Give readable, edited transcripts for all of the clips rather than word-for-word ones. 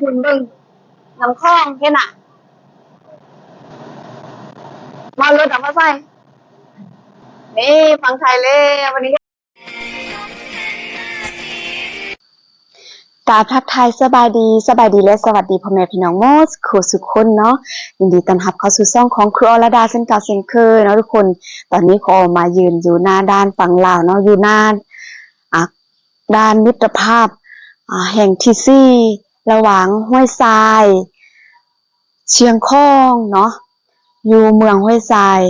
พุ่นเบิ่งน้ำคลองเห็นน่ะมารถเอามาใส่นี่ฟังไทยเลยวันนี้กราบทักทายสบายดีและสวัสดีพ่อแม่พี่น้องโมสครูสุขคนเนาะยินดีต้อนรับเข้าสู่ช่องของครูอรดาเช่นเก่าเช่นเคยเนาะทุกคนตอนนี้ขอมายืนอยู่หน้าด้านฝั่งลาวเนาะอยู่หน้าด้านมิตรภาพแห่งที่สี่ระหว่างห้วยทรายเชียงคองเนาะอยู่เมืองห้วยทราย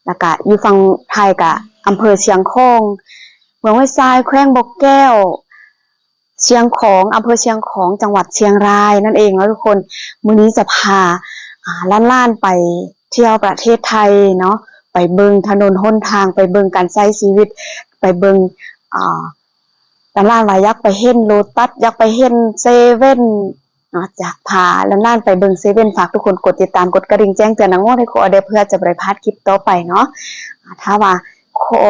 แล้วก็อยู่ฝั่งไทยกับอำเภอเชียงคองเมืองห้วยทรายแขวงบกแก้วเชียงของอำเภอเชียงของจังหวัดเชียงรายนั่นเองแล้วทุกคนมื้อนี้จะพาล้านๆไปเที่ยวประเทศไทยเนาะไปเบิงถนนหนทางไปเบิงการใช้ชีวิตไปเบิงล้านๆว่าอยากไปเห็นโลตัสอยากไปเห็นเซเว่นเนาะจะพาล้านๆไปเบิงเซเว่นฝากทุกคนกดติดตามกดกระดิ่งแจ้งเตือนนะง้อให้ขอได้เพื่อจะบ่ได้พลาดคลิปต่อไปเนาะถ้าว่าขอ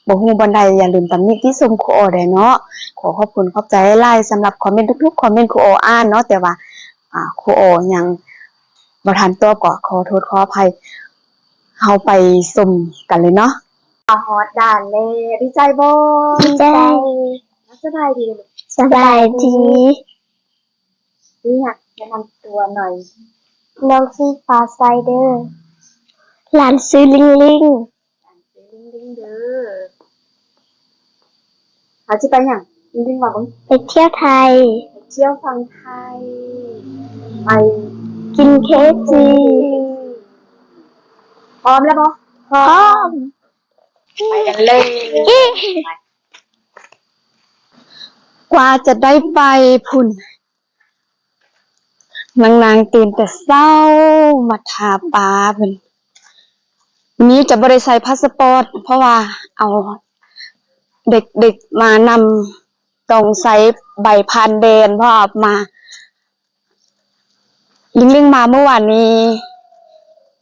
บ่ฮู้บ่ได้อย่าลืมตำหนิที่ชมครูอได้เนาะขอขอบคุณขอบใจหลายสำหรับคอมเมนต์ทุกๆคอมเมนต์ครูออ่านเนาะแต่ว่าครูอยังบ่ทันตอบก็ขอโทษขออภัยเฮาไปชมกันเลยเนาะฮอดด่านเลยดีใจบ่ดีใจสบายดีเลย สบายดีอยากแนะนำตัวหน่อยน้องชื่อฟ้าไซเดอร์หลานซื้อลิงลิงลิงเด้อเขาจะไปอย่างลิงว่าบ้างไปเที่ยวไทยเที่ยวฟังไทยไปกินเคฟซีพร้อมแล้วปะพร้อมไปกันเลยกว่าจะได้ไปพุ่นนางตื่นแต่เช้ามาทาปลาเพิ่นนี้จะบ่ได้ใส่พาสปอร์ตเพราะว่าเอาเด็กๆมานำต้องใส่ใบผ่านแดนเพราะมาลิงมาเมื่อวานนี้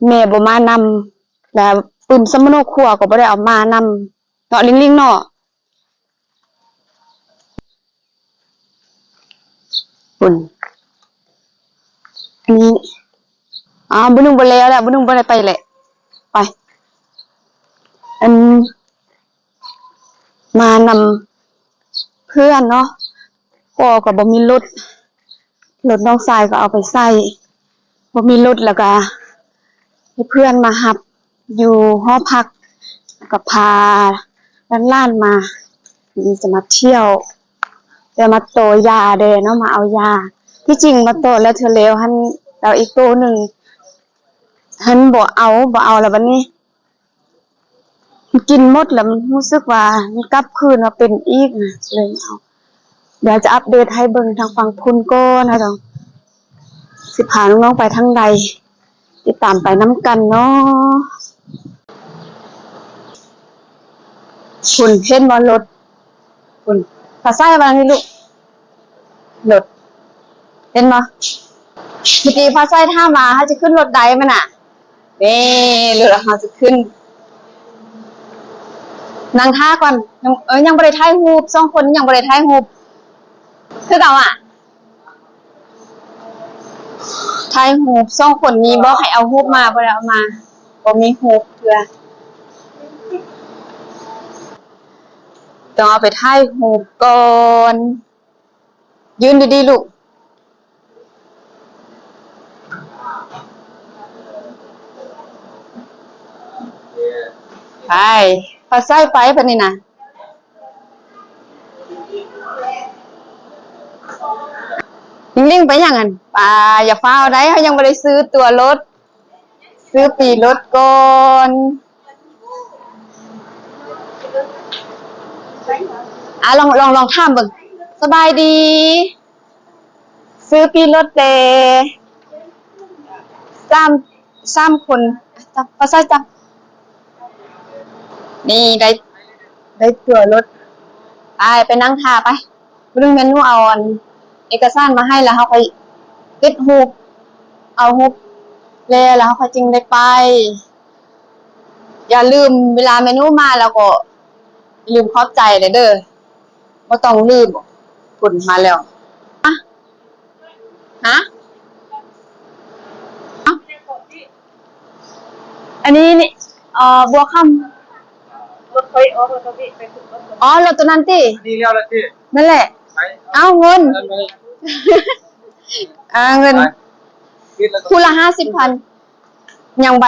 แม่บ่มานำแล้วปืนสมโนครัวก็บ่ได้เอามานำเนาะลิงเนาะพุ่นนี่บุญบ่แล้วแหละบุญบ่ได้ไปแหละไปมานำเพื่อนเนาะก็บ่มีรถน้องชายก็เอาไปใส่บ่มีรถแล้วก็ให้เพื่อนมารับอยู่หอพักก็พาล้านๆมานี่จะมาเที่ยวจะมาโตยาเด้เนาะมาเอายาที่จริงมาโตแล้วเธอแล้วหั่นแล้วอีกโตนึงหั่นบ่เอาแล้วบัดนี้กินหมดแล้วมันรู้สึกว่ามันกลับคืนมาเป็นอีกนะเลยเอาเดี๋ยวจะอัปเดตให้เบิ่งทางฝั่งพุ่นก่อนนะจ๊ะสิพาน้องๆไปทางใดติดตามไปน้ำกันเนาะพุ่นเห็นบ่รถพุ่นภาษาบ้านนี่ลูกรถเห็นบ่เมื่อกี้ภาษาถามว่าเฮาจะขึ้นรถใดมันน่ะนี่รถเฮาจะขึ้นนั่งท่าก่อนยังบ่ได้ถ่ายรูป2คนยังบ่ได้ถ่ายรูปคือเก่าถ่ายรูป2คนนี้บ่ให้เอารูปมาบ่ได้เอามาบ่มีรูปเพื่อต้องเอาไปถ่ายรูปก่อนยืนดีๆลูกไปพาใส่ไปปะนี่นะลิงไปยังงั้นป่าอย่าฟ้าวได้เขายังไม่ได้ซื้อตัวรถซื้อปีรถก่อนลองถามเบิ่งสบายดีซื้อปีรถเต3คนจับพาใส่จับนี่ได้ตัวรถไปนั่งท่าไปเรื่องเมนูเอาเอกสารมาให้แล้วเขาไปติดรูปเอารูปแล้วเขาจึงได้ไปอย่าลืมเวลาเมนูมาแล้วก็ลืมขอบใจเด้อบ่ต้องลืมผลมาแล้ว ฮะเอ้าอันนี้นี่บัวค่ำ รถไฟออกแล้วครับพี่ไปขึ้นรถก่อน อ๋อรถตัวนั้นติ นี่เรียวแล้วพี่ นั่นแหละ ไป เอาเงิน นั่นไป เงิน คิดแล้วก็ คู่ละ50,000ยังใบ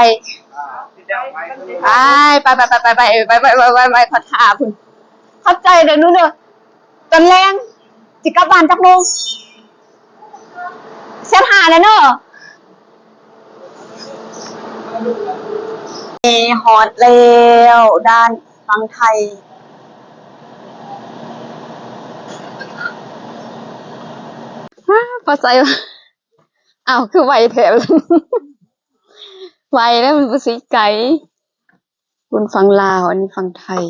ที่เดียวไป ไปขอถาคุณเข้าใจเดี๋ยวนู้นเด้อตอนแรงสิกลับบ้านจักโมงเซตหาแล้วเนอะฮอดแล้วด้านฟังไทยพอใจวะอ้าวคือไวแถว ไวแล้วมันภาษีไกลคุณฟังลาวอันนี้ฟังไทย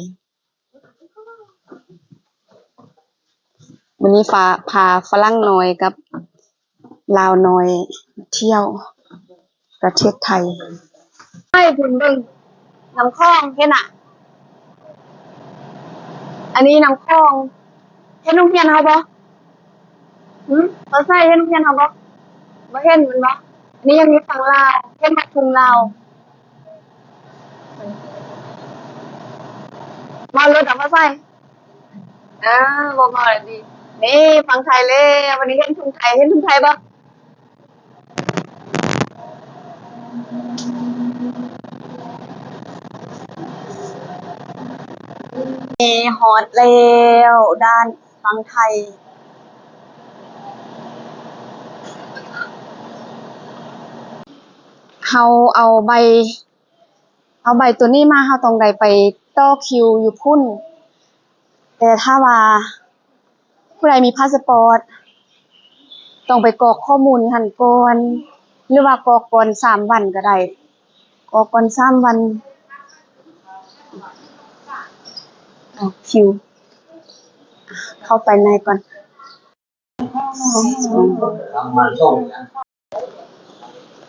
วันนี้พาฝรั่งน้อยกับลาวน้อยเที่ยวประเทศไทยให้คุณเบิ่งน้ำคลองเห็นอ่ะ อันนี้น้ำคลองเห็นโรงเรียนเฮาบ่เขาใส่เห็นโรงเรียนเฮาบ่บ่เห็นมันบ่อันนี้ยังมีฝั่งลาวเห็นมาทุ่งลาวมารถเอามาใส่บ่มาเลยดีนี่ฝั่งไทยเลยวันนี้เห็นทุ่งไทยบ่ฮอดแล้วด้านฝั่งไทยเฮาเอาใบตัวนี้มาเฮาต้องได้ไปต่อคิวอยู่พุ่นแต่ถ้าว่าผู้ใดมีพาสปอร์ตต้องไปกรอกข้อมูลหั่นก่อนหรือว่ากรอกก่อน3 วันก็ได้กรอกก่อน3 วันเอาคิวเข้าไปในก่อน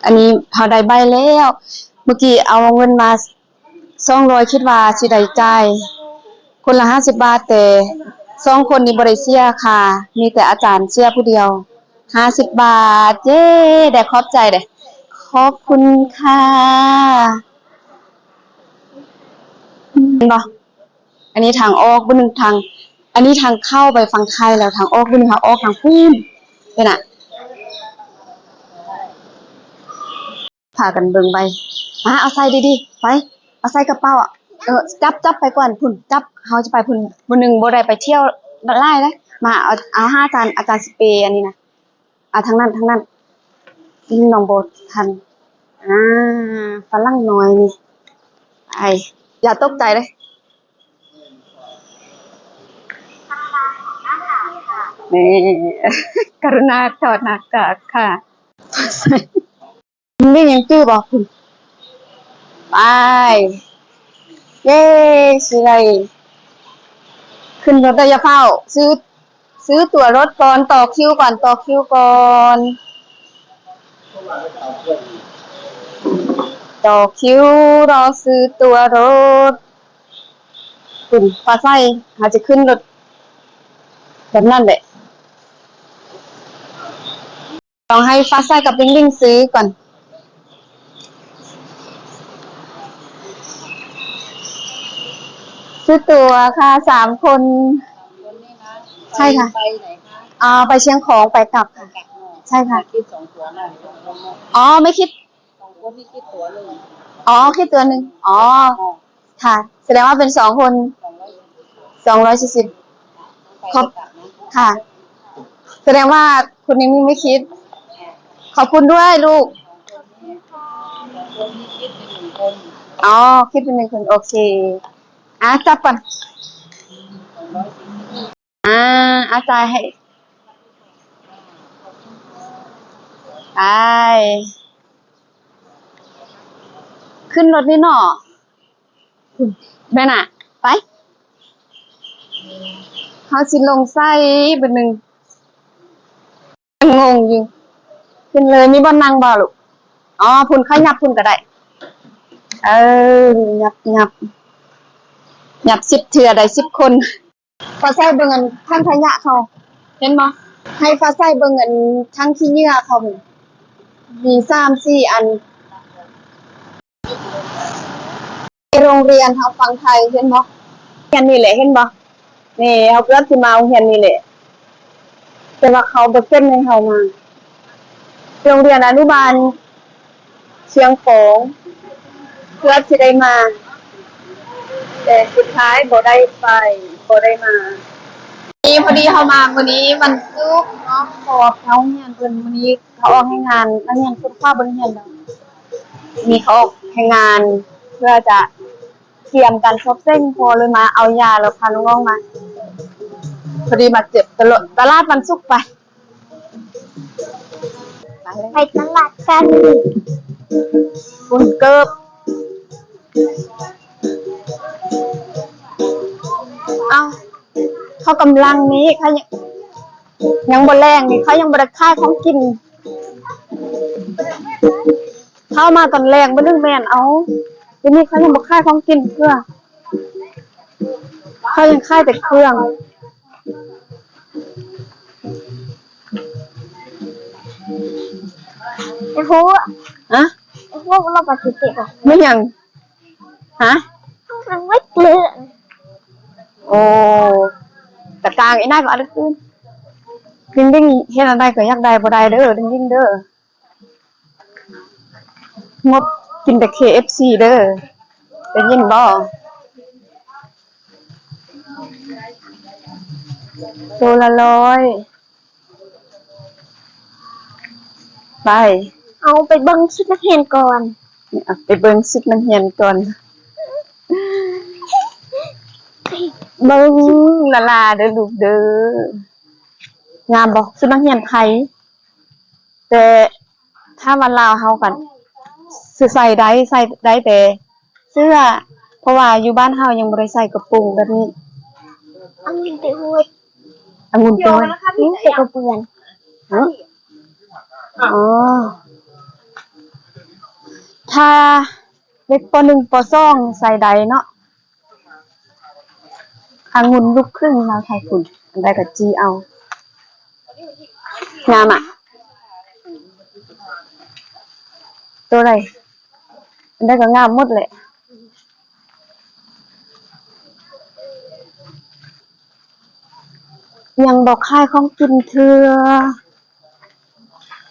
อันนี้พอได้ใบแล้วเมื่อกี้เอาเงินมา200คิดว่าสิได้จ่ายคนละ50 บาทแต่2คนนี้บ่ได้เสียค่ะมีแต่อาจารย์เสียผู้เดียว50 บาทเย้ได้ขอบใจเด้ขอบคุณค่ะเห็นบ่อันนี้ทางออกบ่นึงทางอันนี้ทางเข้าไปฝั่งไทยแล้วทางออกบ่นึงทางออกทางพูนเห็นน่ะพากันเบิ่งไปมาเอาใส่ดีๆไปเอาใส่กระเป๋าอ่ะจับไปก่อนพุ่นจับเฮาจะไปพุ่นบ่นึงบ่ได้ไปเที่ยวหลายนะมาเอา5อาจารย์สเปรย์อันนี้นะทางนั้นน้องโบทันฝรั่งน้อยนี่ไปอย่าตกใจเลยนี่ กรุณาถอดหน้ากากค่ะนี่ยังจื้อบอกคุณไปเย้สิไรขึ้นรถได้ยาเฝ้าซื้อตั๋วรถก่อนต่อคิวก่อนต่อคิวรอซื้อตั๋วรถคุณฟ้าใสอาจจะขึ้นรถแบบนั้นแหละลองให้ฟ้าใสกับลิงซื้อก่อนซื้อตั๋วค่ะ3 คนใช่ค่ะไปไหนคะ ไปเชียงของไปกลับค่ะใช่ค่ะ คิด2 ตั๋วน่ะไม่คิด2 คนนี่คิดตั๋วหนึ่ง คิดตัวหนึ่งค่ะแสดงว่าเป็น2 คน240ครบค่ะแสดงว่าคุณยังไม่คิดขอบคุณด้วยลูกคนนี่คิดเป็น1 คน คิดเป็น1 คนโอเคจับก่อนอาจารย์ให้ไปขึ้นรถนี่หน่อแม่น่ะไปเขาสิลงไส้เป็น1งงอยู่ขึ้นเลยมีบ่นั่งบ่ลูกพุ่นเขายับพุ่นก็ได้ยับ10 เทื่อได้10 คนพอใส่เบิ่งอันข้างขยะเขาเห็นบ่ ให้ฟ้าใสเบิ่งอันทั้งที่เหยื่อเขามี3-4 อันโรงเรียนทางฝั่งไทยเห็นบ่เรียนนี่แหละเห็นบ่นี่เฮาเกือบสิมาโรงเรียนนี่แหละแต่ว่าเขาบ่เซ็นให้เฮามาโรงเรียนอนุบาลเชียงของเกือบสิได้มาแต่สุดท้ายบ่ได้ไปบ่ได้มานี่พอดีเฮามามื้อนี้วันศุกร์เนาะขอบเขาเรียนเพิ่นมื้อนี้เขาออกให้งานนักเรียนคุณภาพบ่ได้เรียนแล้วมีเขาออกให้งานเพื่อจะเตรียมการซบเส้นพอเลยมาเอายาแล้วพาน้องๆมาพอดีมาเจ็บตลาดวันศุกร์ไปไปตลาดกัน คุณเกิบเอาเขากำลังนี้เขายังบ่แรงนี่เขายังบ่ได้ค่ายของกินเข้ามาตอนแรงบ่นึงแม่นเอาทีนี้เขายังบ่ค่ายของกินเพื่อเขายังค่ายแต่เครื่อง ไอ้โห ฮะ ไอ้โหเราปฏิเสธอ่ะ ไม่ยังฮะ มันไม่เกลือ โอ้แต่กลางไอ้นายก็อันขึ้นยิ่งเฮ็ดอะไรก็อยากได้บ่ได้เด้อยิ่งเด้องบกินแต่ KFC เด้อได้ยินบ่ตัวละ100ไป เอาไปเบิ้งชุดนักเรียนก่อน ไปเบิ่งชุดนักเรียนก่อนเบิ่งละลาเด้อลูกเด้องามบ่ชุดนักเรียนไทยแต่ถ้าวันลาวเฮากันสิใส่ได้แต่เสื้อเพราะว่าอยู่บ้านเฮายังบ่ได้ใส่กระโปรงแบบนี้ อันนี้ติวด องุ่นตัว นี่เด็กกระเปือน อ๋อถ้าเด็กป .1 ป .2 ใส่ใดเนาะองุ่นลูกครึ่งลาวไทยคุณอันใดก็จีเอางามอ่ะตัวอะไรอันใดก็งามหมดแหละยังบอกค่ายของกินเถื่อ